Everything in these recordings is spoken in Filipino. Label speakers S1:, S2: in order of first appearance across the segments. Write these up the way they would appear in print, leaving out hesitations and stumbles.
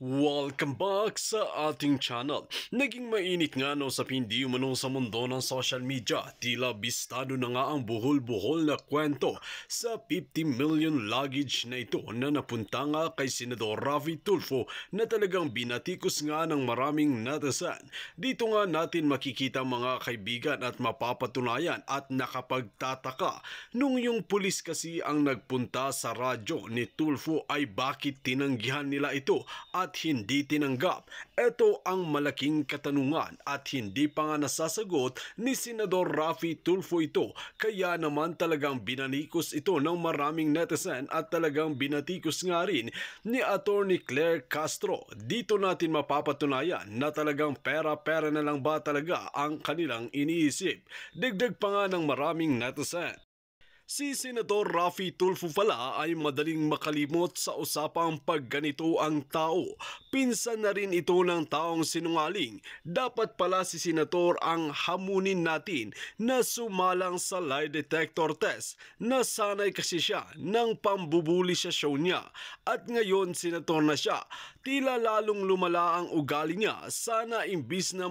S1: Welcome back sa ating channel. Naging mainit nga no sa hindi umano sa mundo ng social media. Tila bistado na nga ang buhol-buhol na kwento sa 50 million luggage na ito na napunta nga kay Senador Raffy Tulfo na talagang binatikos nga ng maraming netizen. Dito nga natin makikita mga kaibigan at mapapatunayan at nakapagtataka nung yung pulis kasi ang nagpunta sa radyo ni Tulfo ay bakit tinanggihan nila ito at hindi tinanggap. Ito ang malaking katanungan at hindi pa nga nasasagot ni Senador Raffy Tulfo ito. Kaya naman talagang binanikos ito ng maraming netizen at talagang binatikos nga rin ni Attorney Claire Castro. Dito natin mapapatunayan na talagang pera-pera na lang ba talaga ang kanilang iniisip. Dagdag pa nga ng maraming netizen. Si Senador Raffy Tulfo pala ay madaling makalimot sa usapang pagganito ang tao. Pinsan na rin ito ng taong sinungaling. Dapat pala si Senador ang hamunin natin na sumalang sa lie detector test. Nasanay kasi siya ng pambubuli sa show niya. At ngayon Senador na siya. Tila lalong lumala ang ugali niya. Sana imbis na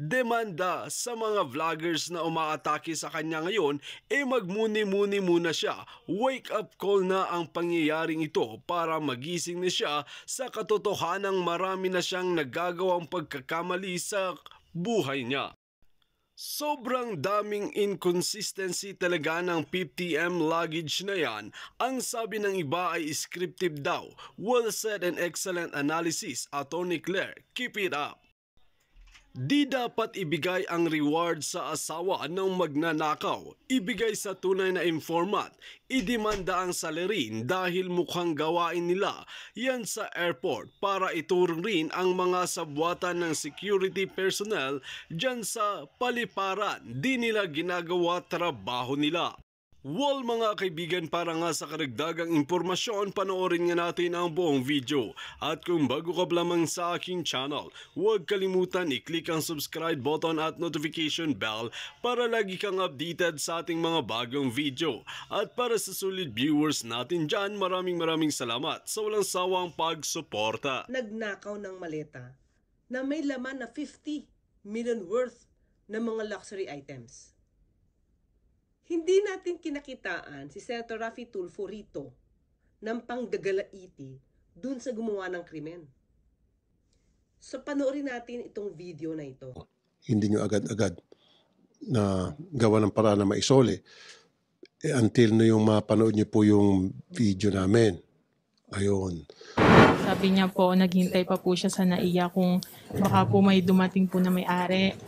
S1: demanda sa mga vloggers na umaatake sa kanya ngayon, magmuni-muni muna siya. Wake up call na ang pangyayaring ito para magising na siya sa katotohanang marami na siyang nagagawang pagkakamali sa buhay niya. Sobrang daming inconsistency talaga ng 50M luggage na yan. Ang sabi ng iba ay scripted daw. Well said and excellent analysis, Attorney Claire. Keep it up. Di dapat ibigay ang reward sa asawa ng magnanakaw. Ibigay sa tunay na informant. Idemanda ang salarin dahil mukhang gawain nila yan sa airport para ituro rin ang mga sabwatan ng security personnel dyan sa paliparan. Di nila ginagawa trabaho nila. Well mga kaibigan, para nga sa karagdagang impormasyon, panoorin nga natin ang buong video. At kung bago ka lamang sa aking channel, huwag kalimutan i-click ang subscribe button at notification bell para lagi kang updated sa ating mga bagong video. At para sa solid viewers natin dyan, maraming salamat sa walang sawang pagsuporta.
S2: Nagnakaw ng maleta na may laman na 50 million worth ng mga luxury items. Hindi natin kinakitaan si Senator Raffy Tulfo rito ng panggagalaiti dun sa gumawa ng krimen. So panoorin natin itong video na ito.
S3: Hindi nyo agad-agad na gawa ng paraan na maisole. Until no yung mapanood nyo po yung video namin. Ayun.
S4: Sabi niya po, naghintay pa po siya sa NAIA kung baka po may dumating po na may-ari.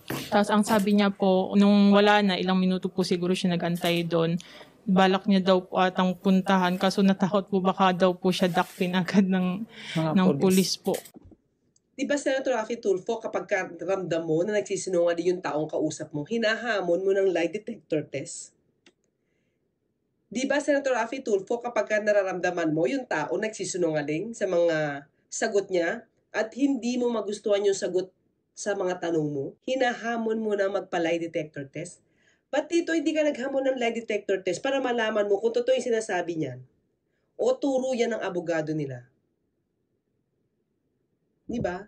S4: Tapos ang sabi niya po, nung wala na, ilang minuto po siguro siya nagantay doon. Balak niya daw po atang puntahan, kaso natakot po baka daw po siya dakpin agad ng pulis po.
S2: Di ba Senator Raffy Tulfo, kapag ramdam mo na nagsisinungaling yung taong kausap mo, hinahamon mo ng lie detector test? Di ba Senator Raffy Tulfo, kapag nararamdaman mo yung tao nagsisinungaling sa mga sagot niya at hindi mo magustuhan yung sagot sa mga tanong mo, hinahamon mo na magpa-lie detector test? Ba't dito hindi ka naghamon ng lie detector test para malaman mo kung totoo yung sinasabi niyan? O turo yan ng abogado nila? Di ba?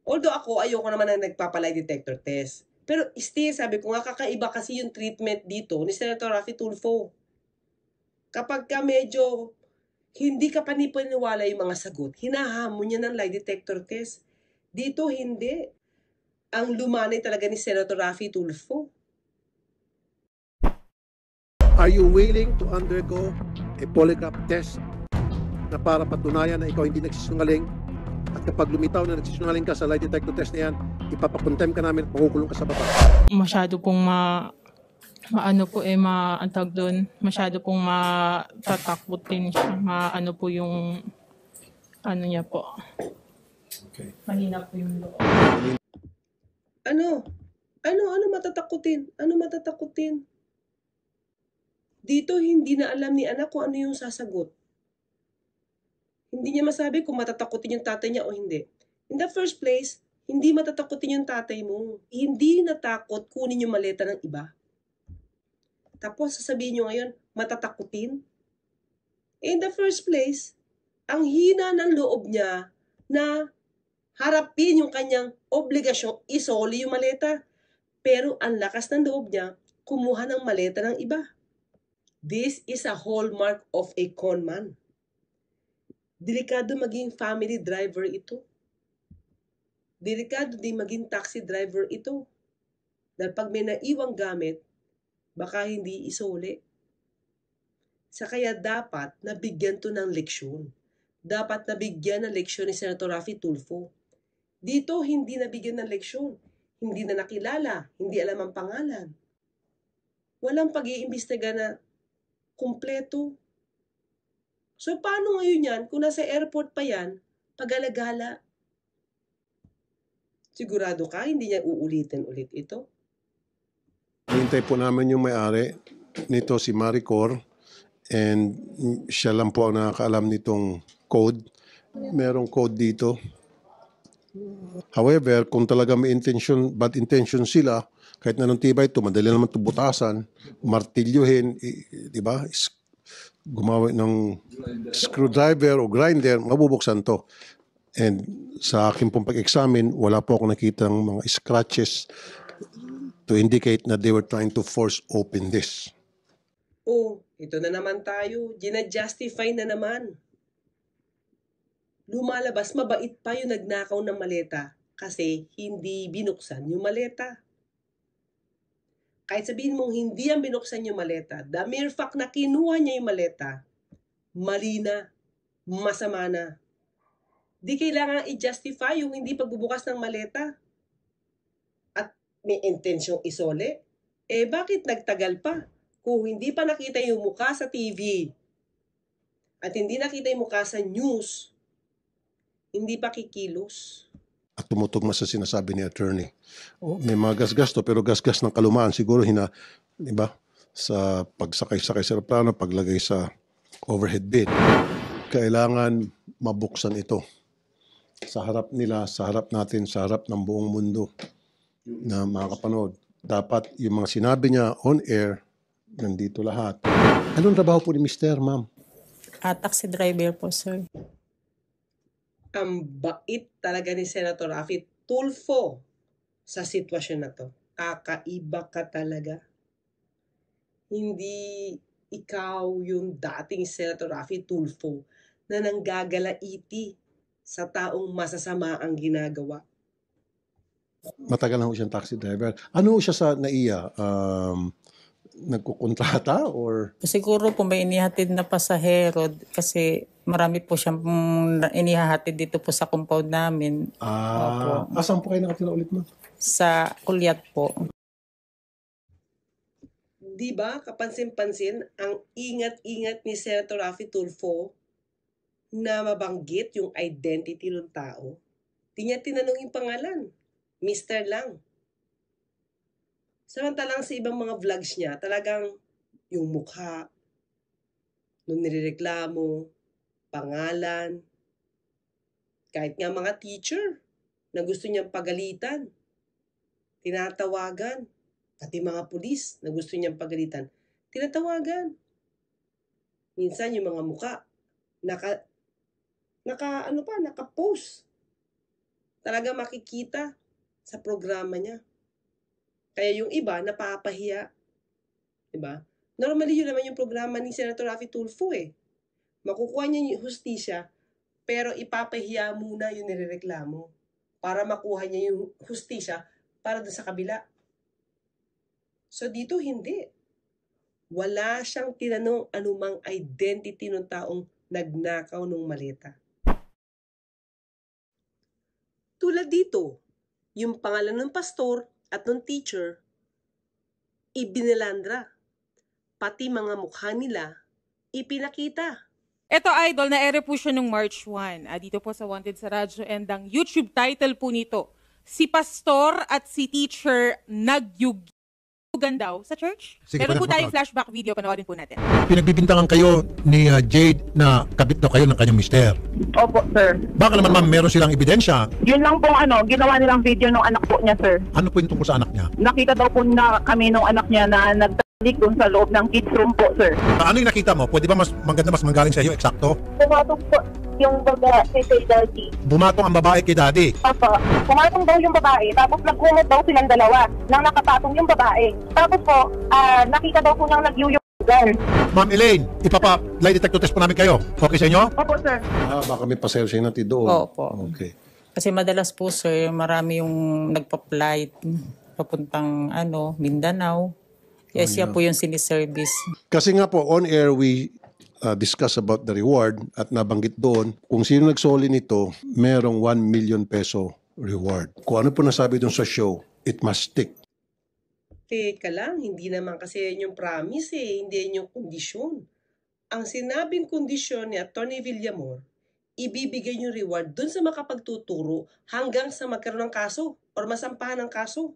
S2: Although ako, ayoko naman na nagpapa-lie detector test. Pero still, sabi ko nga, kakaiba kasi yung treatment dito ni Senator Raffy Tulfo. Kapag ka medyo hindi ka panipaniwala yung mga sagot, hinahamon niya ng lie detector test. Dito hindi. Ang lumanay talaga ni Senator Raffy Tulfo.
S3: Are you willing to undergo a polygraph test na para patunayan na ikaw hindi nagsisinungaling? At kapag lumitaw na nagsisinungaling ka sa lie detector test na yan, ipapakontem ka namin at makukulong ka sa baba.
S4: Masyado pong maantag doon. Masyado pong matatakutin siya. Maano po yung ano niya po.
S3: Okay.
S4: Mahina po yung loob.
S2: Ano matatakutin? Ano matatakutin? Dito hindi na alam ni anak kung ano yung sasagot. Hindi niya masabi kung matatakutin yung tatay niya o hindi. In the first place, hindi matatakutin yung tatay mo. Hindi natakot kunin yung maleta ng iba. Tapos sasabihin nyo ngayon, matatakutin? In the first place, ang hina ng loob niya na harapin yung kanyang obligasyong isoli yung maleta. Pero ang lakas ng loob niya, kumuha ng maleta ng iba. This is a hallmark of a conman. Delikado maging family driver ito. Delikado din maging taxi driver ito. Dahil pag may naiwang gamit, baka hindi isole. Sa kaya dapat nabigyan to ng leksyon. Dapat nabigyan ng leksyon ni Senator Raffy Tulfo. Dito hindi nabigyan ng leksyon. Hindi na nakilala, hindi alam ang pangalan. Walang pag-iimbestiga na kumpleto. So paano ngayon yan kung nasa airport pa yan, pag-alagala? Sigurado ka hindi niya uulitin ulit ito?
S3: Hintay po namin yung may-ari nito, si Maricor, and siya lang po ang nakakaalam nitong code. Merong code dito. However, kung talaga may intention, bad intention sila, kahit na nung tibay ito, madali naman ito butasan, martilyuhin, di ba? Gumawa ng screwdriver o grinder, mabubuksan to. And sa akin pong pag-examine, wala po ako nakitang mga scratches to indicate na they were trying to force open this.
S2: Oh, ito na naman tayo. Gina-justify na naman. Lumalabas, mabait pa yung nagnakaw ng maleta kasi hindi binuksan yung maleta. Kahit sabihin mong hindi ang binuksan yung maleta, the mere fact na kinuha niya yung maleta, mali na, masama na. Di kailangan i-justify yung hindi pagbubukas ng maleta. At may intensyong isole. Eh bakit nagtagal pa? Kung hindi pa nakita yung mukha sa TV at hindi nakita yung mukha sa news, hindi pa kikilos.
S3: At tumutugma sa sinasabi ni attorney. Oh, may mga gasgas to, pero gasgas ng kalumaan. Siguro di ba? Sa pagsakay-sakay sa aeroplano, paglagay sa overhead bin. Kailangan mabuksan ito. Sa harap nila, sa harap natin, sa harap ng buong mundo na makakapanood. Dapat yung mga sinabi niya on air, nandito lahat. Anong trabaho po ni Mr. Ma'am?
S5: Taxi driver po, sir.
S2: Ang bait talaga ni Senator Raffy Tulfo sa sitwasyon na to. Kakaiba ka talaga. Hindi ikaw yung dating Senator Raffy Tulfo na nanggagalaiti sa taong masasama ang ginagawa.
S3: Matagal na ho siyang taxi driver. Ano ho siya sa NAIA? Nagkukontrata or?
S5: Siguro po may inihatid na pasahero kasi marami po siyang inihahatid dito po sa compound namin.
S3: Asan po kayo nakatira ulit mo?
S5: Sa Kulyat po.
S2: Di ba, kapansin-pansin, ang ingat-ingat ni Senator Raffy Tulfo na mabanggit yung identity ng tao. Di niya tinanong yung pangalan. Mr. lang. Samantalang sa ibang mga vlogs niya, talagang yung mukha, nung nirereklamo, pangalan, kahit nga mga teacher na gusto niyang pagalitan, tinatawagan, pati mga pulis na gusto niyang pagalitan, tinatawagan. Minsan yung mga mukha, naka-post. Talaga makikita sa programa niya. Kaya yung iba, napapahiya. Diba? Normally, yun naman yung programa ni Senator Raffy Tulfo eh. Makukuha niya yung hustisya, pero ipapahiya muna yung nirereklamo para makuha niya yung hustisya para doon sa kabila. So dito hindi. Wala siyang tinanong anumang identity ng taong nagnakaw ng maleta. Tulad dito, yung pangalan ng pastor at ng teacher, ibinilandra. Pati mga mukha nila, ipinakita.
S6: Ito, Idol, na-ere po siya nung March 1. Dito po sa Wanted sa Radyo, and ang YouTube title po nito, si pastor at si teacher nagyugan daw sa church.
S7: Sige,
S6: Meron po tayong
S7: mapanood.
S6: flashback video, panoorin po natin.
S7: Pinagbibintangan kayo ni Jade na kabit daw kayo ng kanyang mister.
S8: Opo, sir.
S7: Baka naman ma'am, meron silang ebidensya.
S8: Yun lang pong ginawa nilang video ng anak po niya, sir.
S7: Ano po yung tungkol sa anak niya?
S8: Nakita daw po na kami nung anak niya na nagtalik doon sa loob ng kids room po, sir.
S7: Ano yung nakita mo? Pwede ba mas maganda mas manggaling sa iyo, eksakto?
S8: Pumatong po, yung babae kay daddy.
S7: Bumatong ang babae kay daddy.
S8: Opo. Pumatong daw yung babae, tapos nagkumot daw silang dalawa nang nakapatong yung babae. Tapos po, nakita daw po niyang nagyuyugan.
S7: Ma'am Elaine, lie detector test po namin kayo. Okay sa inyo?
S8: Opo, sir.
S3: Baka may pasensya natin doon.
S5: Opo.
S3: Okay.
S5: Kasi madalas po sir, marami yung nagpa-flight papuntang Mindanao. Kaya siya po yung siniservice.
S3: Kasi nga po, on air, we discuss about the reward at nabanggit doon, kung sino nagsoli nito, merong 1 million peso reward. Kung ano po nasabi doon sa show, it must stick.
S2: Teka lang, hindi naman kasi yan yung promise hindi yan yung kondisyon. Ang sinabing kondisyon ni Atty. Villamor, ibibigay yung reward dun sa makapagtuturo hanggang sa magkaroon ng kaso or masampahan ng kaso.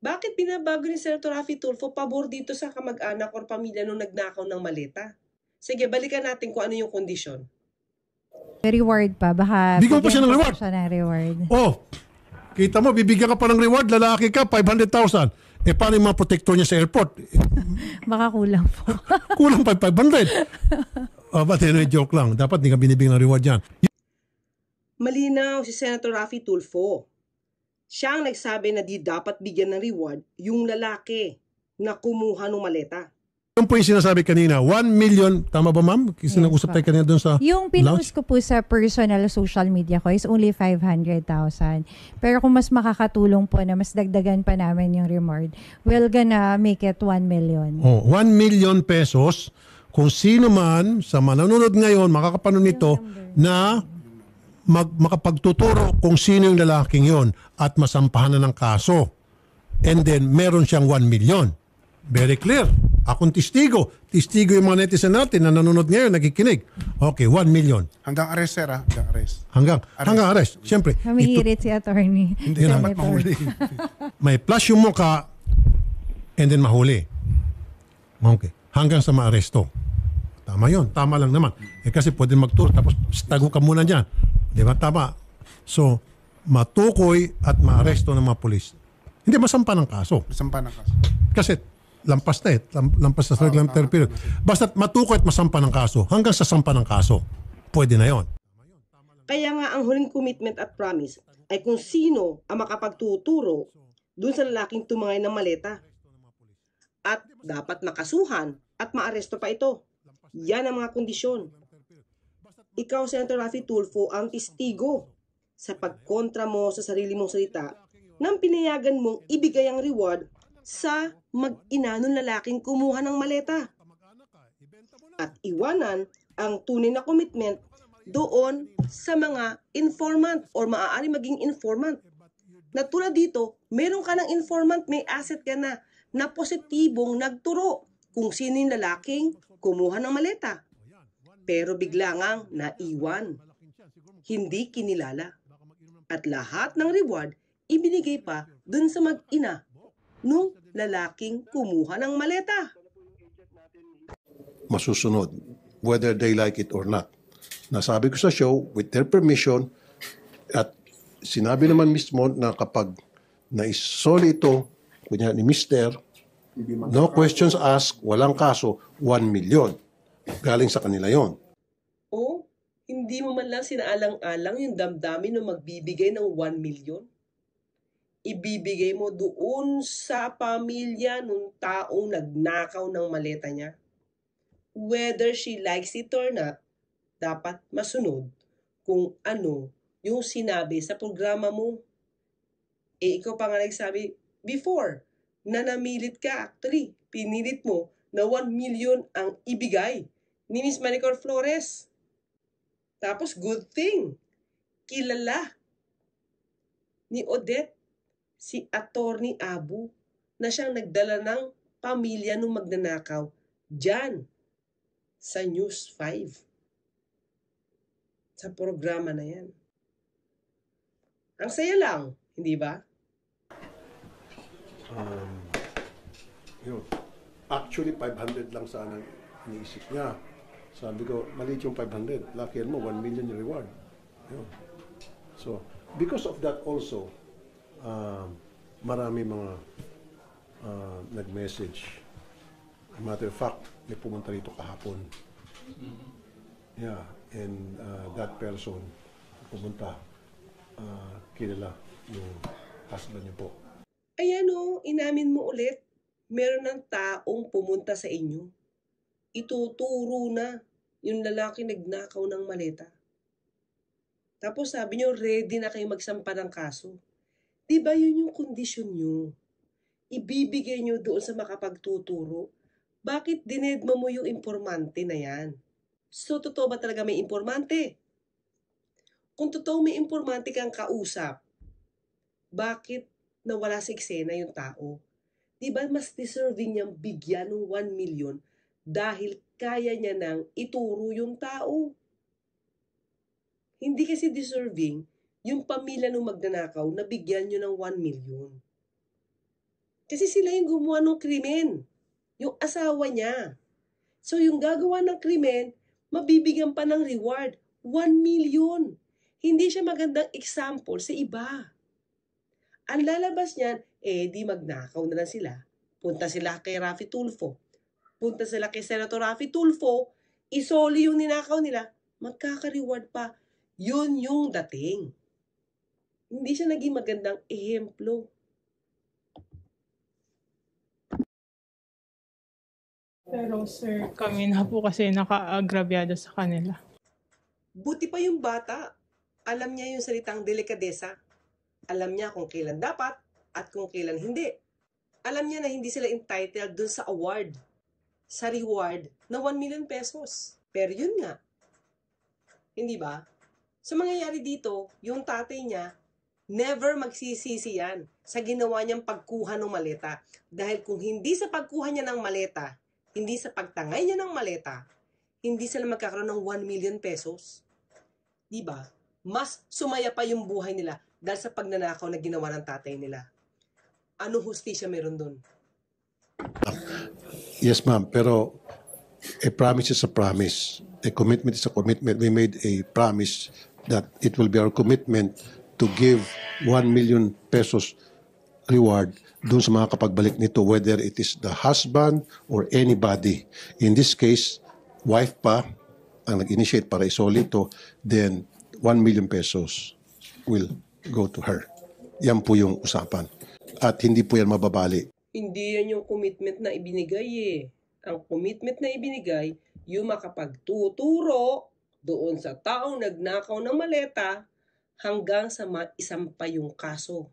S2: Bakit binabago ni Senator Raffy Tulfo pabor dito sa kamag-anak or pamilya nung nagnakaw ng maleta? Sige, balikan natin kung ano yung kondisyon.
S9: Reward pa, baka
S7: Bigyan pa siya ng reward.
S9: Siya ng reward.
S7: Oh, kita mo, bibigyan ka pa ng reward, lalaki ka, 500,000. Paano yung mga protector niya sa airport?
S9: Baka kulang po.
S7: Kulang pa 500. But anyway, joke lang. Dapat di ka binibigyan ng reward yan.
S2: Malinaw si Senator Raffy Tulfo. Siya ang nagsabi na di dapat bigyan ng reward yung lalaki na kumuha ng maleta.
S7: Yung po yung sinasabi kanina, 1 million, tama ba ma'am? Sinag-usap tayo kanina doon sa
S9: Yung pinost ko po sa personal social media ko is only 500,000. Pero kung mas makakatulong po na mas dagdagan pa namin yung reward, we're gonna make it 1 million.
S7: 1 million pesos kung sino man sa manonood ngayon, makakapanood nito na makapagtuturo kung sino yung lalaking yon at masampahan na ng kaso. And then, meron siyang 1 million. Very clear. Akong testigo. Testigo yung mga netizen natin na nanonood ngayon, nakikinig. Okay, 1 million.
S10: Hanggang arrest, sir, Hanggang arrest.
S7: Hanggang arrest. Siyempre.
S9: Humihirit si attorney.
S10: Hindi naman mahuli.
S7: May flash yung mukha and then mahuli. Okay. Hanggang sa maaresto. Tama yon. Tama lang naman. Kasi pwede mag-tour tapos tago ka muna dyan. Di ba? Tama. So, matukoy at maaresto ng mga polis. Hindi masampa ng kaso.
S10: Masampa ng kaso.
S7: Kasi lampas na lampas sa regulatory period. Basta matukoy at masampa ng kaso hanggang sa sampa ng kaso. Pwede na yon.
S2: Kaya nga ang huling commitment at promise ay kung sino ang makapagtuturo dun sa lalaking tumangay ng maleta. At dapat makasuhan at maaresto pa ito. Yan ang mga kondisyon. Ikaw, Senator Raffy Tulfo, ang testigo sa pagkontra mo sa sarili mong salita nang pinayagan mong ibigay ang reward sa mag-ina ng lalaking kumuha ng maleta. At iwanan ang tunay na commitment doon sa mga informant or maaari maging informant. Na tulad dito, meron ka ng informant, may asset ka na positibong nagturo kung sino yung lalaking kumuha ng maleta. Pero bigla ngang naiwan. Hindi kinilala. At lahat ng reward, ibinigay pa dun sa mag-ina nung lalaking kumuha ng maleta.
S3: Masusunod, whether they like it or not. Nasabi ko sa show, with their permission, at sinabi naman mismo na kapag naisoli ito, kunya ni Mr., no questions asked, walang kaso, 1 million. Galing sa kanila yon.
S2: O, hindi mo man lang sinaalang-alang yung damdamin ng magbibigay ng 1 million? Ibibigay mo doon sa pamilya ng taong nagnakaw ng maleta niya. Whether she likes it or not, dapat masunod kung ano yung sinabi sa programa mo. Ikaw pa nga nagsabi before na namilit ka, actually, pinilit mo na 1 million ang ibigay ni Miss Maricor Flores. Tapos, good thing, kilala ni Odette si Attorney Abu na siyang nagdala ng pamilya nung magnanakaw dyan sa News 5. Sa programa na yan. Ang saya lang, hindi ba?
S3: Yun. Actually, 500 lang sana iniisip niya. Sabi ko, maliit yung 500. Lucky mo, 1 million yung reward. Yun. So, because of that also, marami mga nag-message. Matter of fact, may pumunta rito kahapon. Yeah. and that person pumunta, kilala yung husband niyo po.
S2: Ayan o, inamin mo ulit. Meron ng taong pumunta sa inyo. Ituturo na yung lalaki nagnakaw ng maleta. Tapos sabi nyo, ready na kayo magsampa ng kaso. Diba yun yung kondisyon nyo? Ibibigay nyo doon sa makapagtuturo. Bakit dinedma mo yung informante na yan? So, totoo ba talaga may informante? Kung totoo may informante kang kausap, bakit nawala sa eksena yung tao? Diba mas deserving niyang bigyan ng 1 million dahil kaya niya nang ituro yung tao? Hindi kasi deserving yung pamilya ng magnanakaw na bigyan nyo ng 1 million. Kasi sila yung gumawa ng krimen. Yung asawa niya. So yung gagawa ng krimen, mabibigyan pa ng reward. 1 million. Hindi siya magandang example sa iba. Ang lalabas niyan, di magnakaw na lang sila. Punta sila kay Raffy Tulfo. Punta sila kay Senator Raffy Tulfo. Isoli yung ninakaw nila. Magkaka-reward pa. Yun yung dating. Hindi siya naging magandang ehemplo.
S4: Pero sir, kami na po kasi naka-agrabyado sa kanila.
S2: Buti pa yung bata. Alam niya yung salitang delikadesa. Alam niya kung kailan dapat at kung kailan hindi. Alam niya na hindi sila entitled dun sa award, sa reward na 1 million pesos. Pero yun nga. Hindi ba? So mangyayari dito, yung tatay niya, never magsisisi yan sa ginawa niyang pagkuha ng maleta. Dahil kung hindi sa pagkuha niya ng maleta, hindi sa pagtangay niya ng maleta, hindi sila magkakaroon ng 1 million pesos. Diba? Mas sumaya pa yung buhay nila dahil sa pagnanakaw na ginawa ng tatay nila. Ano hustisya meron doon?
S3: Yes, ma'am. Pero a promise is a promise. A commitment is a commitment. We made a promise that it will be our commitment to give 1 million pesos reward dun sa mga kapagbalik nito, whether it is the husband or anybody. In this case, wife pa ang nag-initiate para isoli ito, then 1 million pesos will go to her. Yan po yung usapan. At hindi po yan mababali.
S2: Hindi yan yung commitment na ibinigay eh. Ang commitment na ibinigay, yung makapagtuturo doon sa taong nagnakaw ng maleta hanggang sa maisampa yung kaso.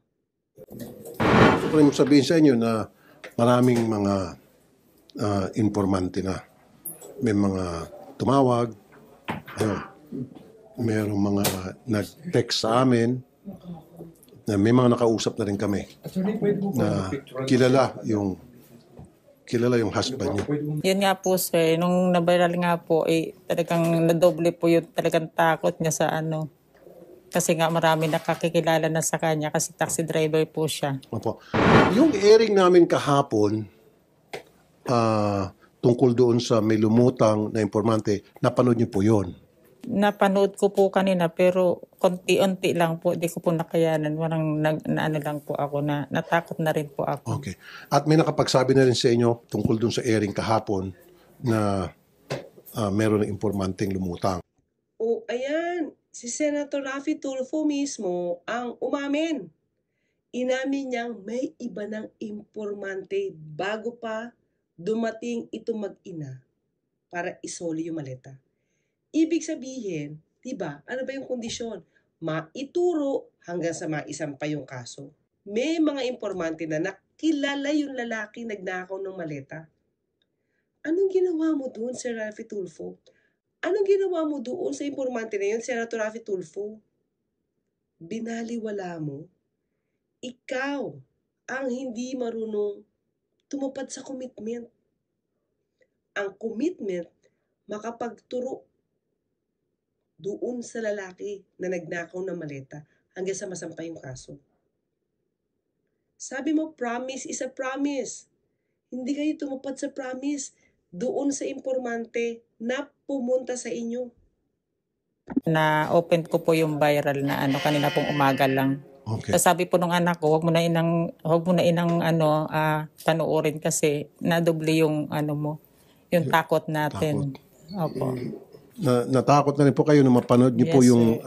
S3: Gusto ko rin sabihin sa inyo na maraming mga informante na. May mga tumawag, mayroong mga nag-text sa amin, na may mga nakausap na rin kami na kilala yung husband niyo.
S5: Yun nga po sir, nung nabiral nga po, talagang nadoble po yung talagang takot niya sa ano. Kasi nga marami nakakikilala na sa kanya kasi taxi driver po siya.
S3: Opo. Yung airing namin kahapon, tungkol doon sa may lumutang na informante, napanood niyo po yun?
S5: Napanood ko po kanina pero konti-unti lang po, di ko po nakayanan. Parang naano lang po ako, natakot na rin po ako.
S3: Okay. At may nakapagsabi na rin sa inyo tungkol doon sa airing kahapon na meron ng informanteng lumutang.
S2: O ayan, si Senator Raffy Tulfo mismo ang umamin. Inamin niyang may iba ng informante bago pa dumating ito mag-ina para isoli yung maleta. Ibig sabihin, diba, ano ba yung kondisyon? Maituro hanggang sa maisampa yung kaso. May mga informante na nakilala yung lalaki nagnakaw ng maleta. Anong ginawa mo doon, Sir Raffy Tulfo? Anong ginawa mo doon sa informante na yun, Senator Raffy Tulfo? Binaliwala mo? Ikaw ang hindi marunong tumupad sa commitment. Ang commitment, makapagturo doon sa lalaki na nagnakaw ng maleta hanggang sa masampa yung kaso. Sabi mo, promise is a promise. Hindi kayo tumupad sa promise doon sa informante na pumunta sa inyo.
S5: Na-open ko po yung viral na kanina pong umaga lang.
S3: Okay.
S5: Sabi po nung anak ko, wag mo na inang panoorin kasi nadoble yung yung takot natin. Opo.
S3: natakot na rin po kayo na mapanood niyo po
S5: Yes,
S3: yung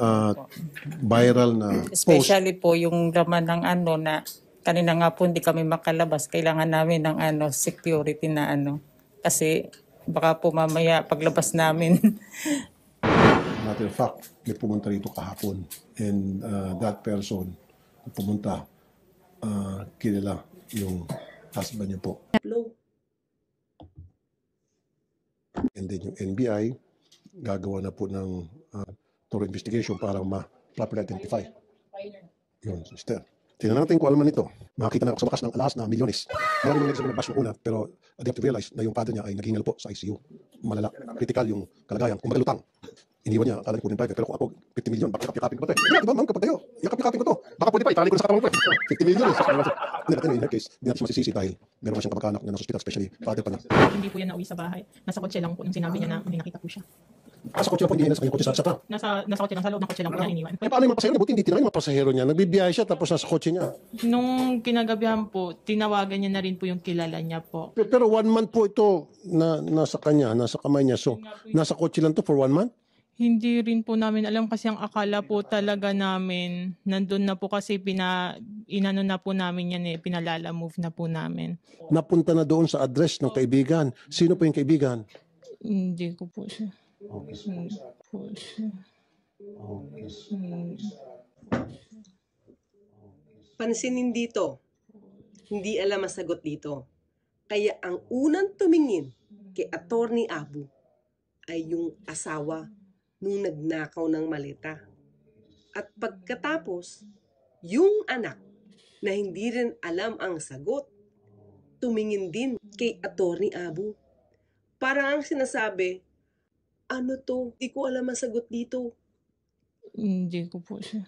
S3: viral na post.
S5: Especially po yung laman ng na kanina nga po hindi kami makalabas. Kailangan namin ng security na kasi baka po mamaya paglabas namin.
S3: Matter of fact, may pumunta rito kahapon and that person pumunta kilala yung husband niya po. And then yung NBI gagawa na po ng thorough investigation para ma-properly identify. Yun, sister. Tingnan natin kung alam man ito. Makakita na ako sa wakas ng alas na milyones. Marami nang nagsabi na bash mo una, pero they have to realize na yung father niya ay naghingal po sa ICU. Malala, critical yung kalagayan. Kung magalutang, iniwan niya, akala niya kunin private. Pero kung ako, 50 million, baka yakap-yakapin ko ba ito? Di ba, ma'am, kapag tayo, yakap-yakapin ko to. Baka pwede pa, itali ko na sa katawan ko. 50 million. Hindi natin, in her case, hindi natin siya masisisi dahil meron pa siyang kapag-anak na nasa hospital, especially father pa na.
S4: Hindi po yan nauwi sa bahay. Nasa kotse lang po nung sinabi niya na may nakita po siya.
S3: Sa kotse lang po, hindi na sa kanyang kotse sa truck.
S4: Nasa kotse lang, sa loob ng kotse lang po niya iniwan.
S3: Paano yung mga pasahero niya? Buti hindi tinanong yung mga pasahero niya. Nagbibiyahe siya tapos nasa kotse niya.
S4: Nung kinagabihan po, tinawagan niya na rin po yung kilala niya po.
S3: Pero 1 month po ito na nasa kanya, nasa kamay niya. So, nasa kotse lang to for 1 month?
S4: Hindi rin po namin alam kasi ang akala po talaga namin, nandun na po kasi inano na po namin yan pinalala move na po namin.
S3: Napunta na doon sa address ng kaibigan. Sino po yung kaibigan?
S4: Hindi ko po siya.
S2: Pansinin dito, hindi alam ang sagot dito. Kaya ang unang tumingin kay Attorney Abu ay yung asawa nung nagnakaw ng maleta. At pagkatapos, yung anak na hindi rin alam ang sagot, tumingin din kay Attorney Abu. Parang ang sinasabi, ano to? Di ko alam ang sagot dito.
S4: Hindi ko po siya.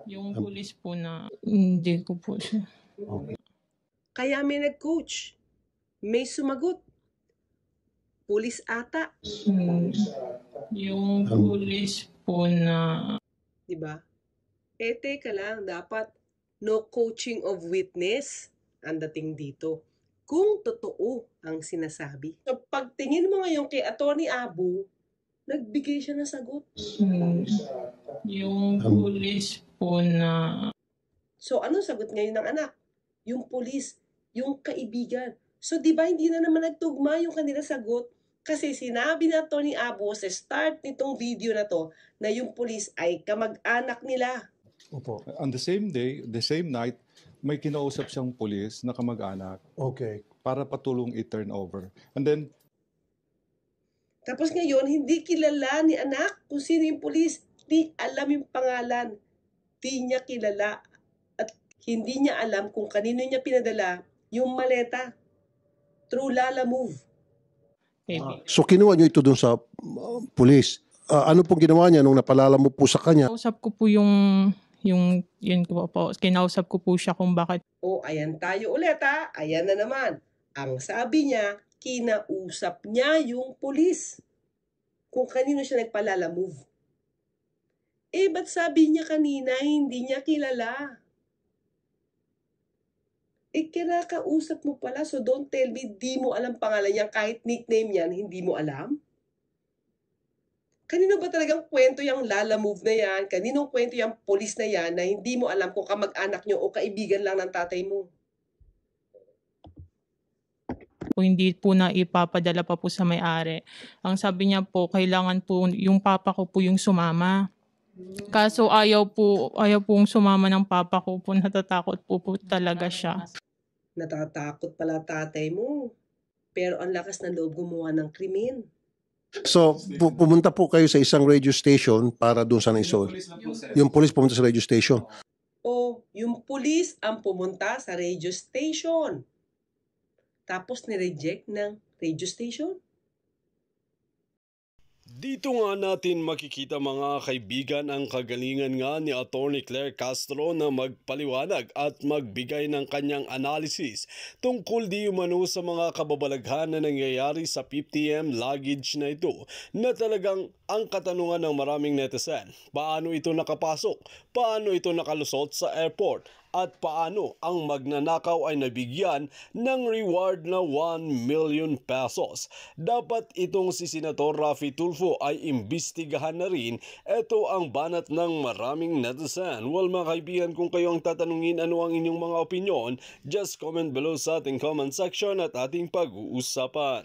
S4: Yung pulis po na, hindi ko po siya.
S2: Kaya may nag-coach. May sumagot. Pulis ata.
S4: Yung pulis po na...
S2: Diba? Teka lang, dapat no coaching of witness ang dating dito. Kung totoo ang sinasabi. So, pagtingin mo ngayon kay Attorney Abu, nagbigay siya ng sagot.
S4: Yung pulis po na...
S2: So, anong sagot ngayon ng anak? Yung pulis, yung kaibigan. So, di ba hindi na naman nagtugma yung kanila sagot? Kasi sinabi na Attorney Abu sa start nitong video na to na yung pulis ay kamag-anak nila.
S11: Opo. On the same day, the same night, may kinausap siyang pulis na kamag-anak.
S3: Okay.
S11: Para patulong i-turn over. And then,
S2: tapos ngayon, hindi kilala ni anak kung sino yung pulis. Di alam yung pangalan. Di niya kilala. At hindi niya alam kung kanino niya pinadala yung maleta. Through Lala Move.
S3: So kinuha niyo ito dun sa pulis. Ano pong ginawa niya nung napalala mo po sa kanya?
S4: Kinausap ko po yun ko po. Kinausap ko po siya kung bakit.
S2: Ayan tayo ulit ha. Ayan na naman. Ang sabi niya, kinausap niya yung pulis. Kung kanino siya nagpalala move. Ba't sabi niya kanina, hindi niya kilala? Kinakausap mo pala, so don't tell me, di mo alam pangalan niya, kahit nickname yan, hindi mo alam? Kanino ba talagang kwento yung Lala Move na yan? Kaninong kwento yung pulis na yan na hindi mo alam kung kamag-anak nyo o kaibigan lang ng tatay mo?
S4: Hindi po na ipapadala pa po sa may-ari. Ang sabi niya po, kailangan po yung papa ko po yung sumama. Kaso ayaw pong sumama ng papa ko po, natatakot po talaga siya.
S2: Natatakot pala tatay mo. Pero ang lakas ng loob gumawa ng krimen.
S3: So, pumunta po kayo sa isang radio station para doon sa naisol. Yung police pumunta sa radio station.
S2: Yung police ang pumunta sa radio station. Tapos ni-reject ng radio station.
S1: Dito nga natin makikita mga kaibigan ang kagalingan nga ni Attorney Claire Castro na magpaliwanag at magbigay ng kanyang analysis tungkol di umano sa mga kababalaghan na nangyayari sa 50M luggage na ito na talagang ang katanungan ng maraming netizen. Paano ito nakapasok? Paano ito nakalusot sa airport? at paano ang magnanakaw ay nabigyan ng reward na 1 million pesos. Dapat itong si Senator Raffy Tulfo ay imbestigahan na rin. Ito ang banat ng maraming netizen. Well mga kaibigan, kung kayo ang tatanungin ano ang inyong mga opinyon, just comment below sa ating comment section at ating pag-uusapan.